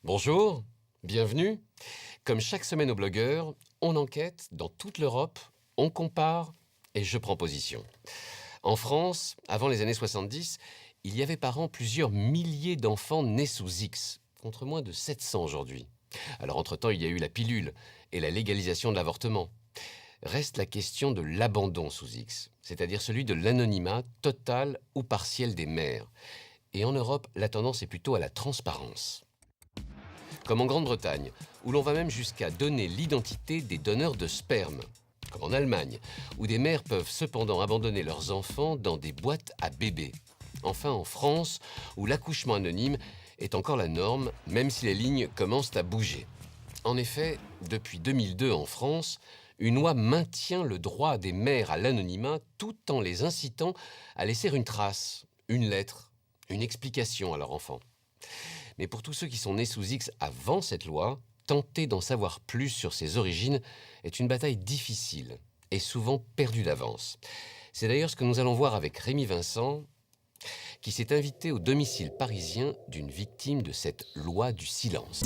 Bonjour, bienvenue. Comme chaque semaine au Blogueur, on enquête dans toute l'Europe, on compare et je prends position. En France, avant les années 70, il y avait par an plusieurs milliers d'enfants nés sous X, contre moins de 700 aujourd'hui. Alors entre-temps, il y a eu la pilule et la légalisation de l'avortement. Reste la question de l'abandon sous X, c'est-à-dire celui de l'anonymat total ou partiel des mères. Et en Europe, la tendance est plutôt à la transparence. Comme en Grande-Bretagne, où l'on va même jusqu'à donner l'identité des donneurs de sperme, comme en Allemagne, où des mères peuvent cependant abandonner leurs enfants dans des boîtes à bébés. Enfin en France, où l'accouchement anonyme est encore la norme, même si les lignes commencent à bouger. En effet, depuis 2002 en France, une loi maintient le droit des mères à l'anonymat tout en les incitant à laisser une trace, une lettre, une explication à leur enfant. Mais pour tous ceux qui sont nés sous X avant cette loi, tenter d'en savoir plus sur ses origines est une bataille difficile et souvent perdue d'avance. C'est d'ailleurs ce que nous allons voir avec Rémi Vincent, qui s'est invité au domicile parisien d'une victime de cette loi du silence.